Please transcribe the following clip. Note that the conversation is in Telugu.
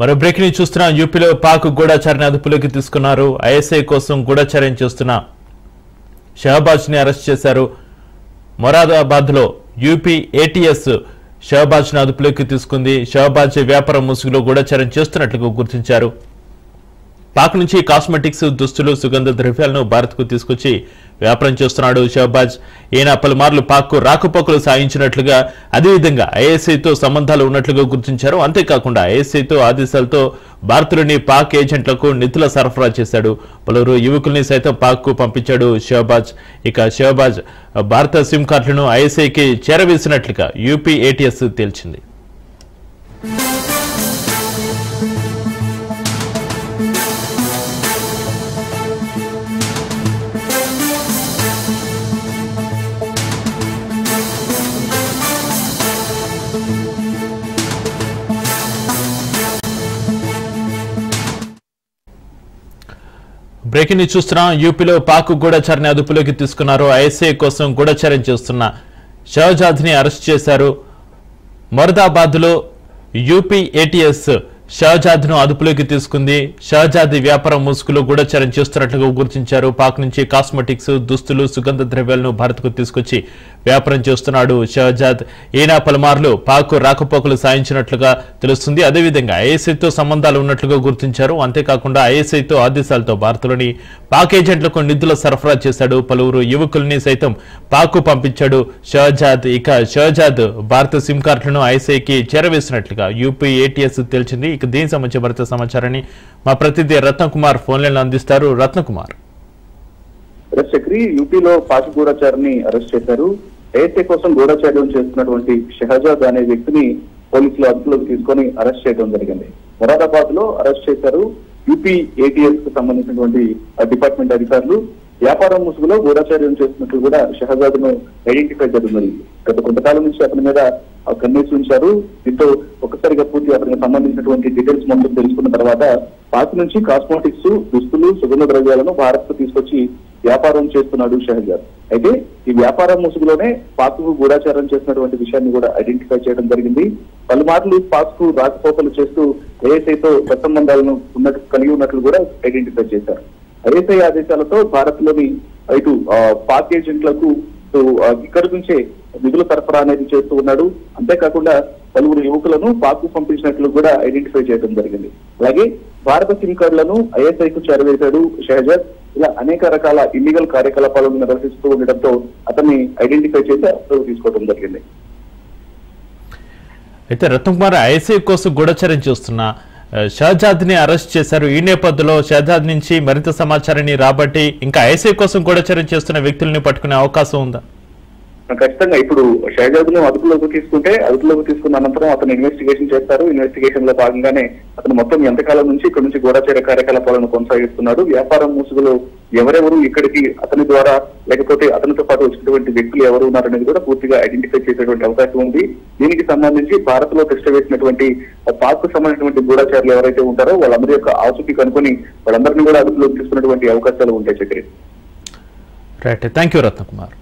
మరో బ్రేక్ ని చూస్తున్న యూపీలో పాక్ గూఢచారిని అదుపులోకి తీసుకున్నారు. ఐఎస్ఐ కోసం గూఢచర్యం చేస్తున్న షహబాజ్ ని అరెస్ట్ చేశారు. మొరాదాబాద్ లో యూపీ ఏటీఎస్ షహబాజ్ ని అదుపులోకి తీసుకుంది. షహబాజ్ వ్యాపారం ముసుగులో గూఢచర్యం చేస్తున్నట్లు గుర్తించారు. పాక్ నుంచి కాస్మెటిక్స్, దుస్తులు, సుగంధ ద్రవ్యాలను భారత్ కు తీసుకొచ్చి వ్యాపారం చేస్తున్నాడు షహబాజ్. ఈయన పలుమార్లు పాక్ కు రాకపోకలు సాగించినట్లుగా, అదేవిధంగా ఐఎస్ఐతో సంబంధాలు ఉన్నట్లుగా గుర్తించారు. అంతేకాకుండా ఐఎస్ఐతో ఆదేశాలతో భారత్లోని పాక్ ఏజెంట్లకు నిధుల సరఫరా చేశాడు. పలువురు యువకుల్ని సైతం పాక్ కు పంపించాడు షహబాజ్. ఇక షహబాజ్ భారత సిమ్ కార్డులను ఐఎస్ఐకి చేరవేసినట్లుగా యూపీ ఏటీఎస్ తేల్చింది. బ్రేకింగ్ ని చూస్తున్నాం. యూపీలో పాక్ గూఢచారిని అదుపులోకి తీసుకున్నారు. ఐఎస్ఐ కోసం గూఢచర్యం చేస్తున్న షహజాద్ ని అరెస్ట్ చేశారు. మొరాదాబాద్ లో యూపీ ఏటీఎస్ షహజాద్ ను అదుపులోకి తీసుకుంది. షహజాద్ వ్యాపారం ముసుగులో గూఢచర్యం చేస్తున్నట్లుగా గుర్తించారు. పాక్ నుంచి కాస్మెటిక్స్, దుస్తులు, సుగంధ ద్రవ్యాలను భారత్ కు తీసుకొచ్చి వ్యాపారం చేస్తున్నాడు షహజాద్. ఈయన పలుమార్లు పాక్ రాకపోకలు సాయించినట్లుగా తెలుస్తుంది. అదేవిధంగా ఐఎస్ఐతో సంబంధాలు ఉన్నట్లుగా గుర్తించారు. అంతేకాకుండా ఐఎస్ఐతో ఆదేశాలతో భారత్లోని పాక్ ఏజెంట్లకు నిధుల సరఫరా చేశాడు. పలువురు యువకుల్ని సైతం పాక్ కు పంపించాడు షహజాద్. ఇక షహజాద్ భారత సిమ్ కార్డులను ఐఎస్ఐకి చేరవేసినట్లుగా యూపీ ఏటీఎస్ తేల్చింది. ఇక దీనికి సంబంధించిన మరింత సమాచారాన్ని మా ప్రతినిధి రత్నకుమార్ ఫోన్ లైన్ లో అందిస్తారు. రత్నకుమార్. యూపీలో పాక్ గూఢచారిని అరెస్ట్ చేశారు. ఐఎస్ఐ కోసం గూఢచార్యం చేస్తున్నటువంటి షహజాద్ అనే వ్యక్తిని పోలీసులు అదుపులోకి తీసుకొని అరెస్ట్ చేయడం జరిగింది. మొరాదాబాద్ లో అరెస్ట్ చేశారు. యూపీ ఏటీఎస్ కు సంబంధించినటువంటి డిపార్ట్మెంట్ అధికారులు వ్యాపారం ముసుగులో గూఢచార్యం చేస్తున్నట్లు కూడా షహజాద్ ను ఐడెంటిఫై చేయడం జరిగింది. గత కొంతకాలం నుంచి అతని మీద కన్నేసి ఉంచారు. దీంతో ఒక్కసారిగా పూర్తి అతనికి సంబంధించినటువంటి డీటెయిల్స్ మొత్తం తెలుసుకున్న తర్వాత పాక్ నుంచి కాస్మెటిక్స్, దుస్తులు, సుగంధ ద్రవ్యాలను భారత్ కు తీసుకొచ్చి వ్యాపారం చేస్తున్నాడు షహజాద్. అయితే ఈ వ్యాపారం ముసుగులోనే పాక్ కు గూఢచారం చేస్తున్నటువంటి విషయాన్ని కూడా ఐడెంటిఫై చేయడం జరిగింది. పలుమార్లు పాక్ కు రాకపోకలు చేస్తూ ఐఎస్ఐతో సత్సంబంధాలను కలిగి ఉన్నట్లు కూడా ఐడెంటిఫై చేశారు. ఐఎస్ఐ ఆదేశాలతో భారత్ లోని ఇటు పాక్ ఏజెంట్లకు ఇక్కడి నుంచే నిధుల సరఫరా అనేది చేస్తూ ఉన్నాడు. అంతేకాకుండా పలువురు యువకులను పాక్ కు పంపించినట్లు కూడా ఐడెంటిఫై చేయడం జరిగింది. అలాగే భారత సిమ్ కార్డులను ఐఎస్ఐ కు చేరవేశాడు షహజాద్. ఇలా అనేక రకాల ఇల్లీగల్ కార్యకలాపాలను నిర్వహిస్తూ ఉండడంతో అతన్ని ఐడెంటిఫై చేసి అదుపులోకి తీసుకోవడం జరిగింది. అయితే రత్నకుమార్, ఐఎస్ఐ కోసం గూఢచర్యం చేస్తున్న షహజాద్ ని అరెస్ట్ చేశారు. ఈ నేపథ్యంలో షహజాద్ నుంచి మరింత సమాచారాన్ని రాబట్టి ఇంకా ఐఎస్ఐ కోసం గూఢచర్యం చేస్తున్న వ్యక్తుల్ని పట్టుకునే అవకాశం ఉందా? ఖచ్చితంగా ఇప్పుడు షహజాద్ ను అదుపులోకి తీసుకున్న అనంతరం అతను ఇన్వెస్టిగేషన్ చేస్తారు. ఇన్వెస్టిగేషన్ లో భాగంగానే అతను మొత్తం ఎంతకాలం నుంచి ఇక్కడ నుంచి గూఢచర్య కార్యకలాపాలను కొనసాగిస్తున్నాడు, వ్యాపారం ముసుగులో ఎవరెవరు ఇక్కడికి అతని ద్వారా లేకపోతే అతనితో పాటు వచ్చినటువంటి వ్యక్తులు ఎవరు ఉన్నారనేది కూడా పూర్తిగా ఐడెంటిఫై చేసేటువంటి అవకాశం ఉంది. దీనికి సంబంధించి భారత్ లో తిష్ట వేసినటువంటి పాక్ కు సంబంధించినటువంటి గూఢచారులు ఎవరైతే ఉంటారో వాళ్ళందరి యొక్క ఆచూకీ కనుకొని వాళ్ళందరినీ కూడా అదుపులోకి తీసుకున్నటువంటి అవకాశాలు ఉంటాయి. Chakri. Right, thank you Ratnakumar.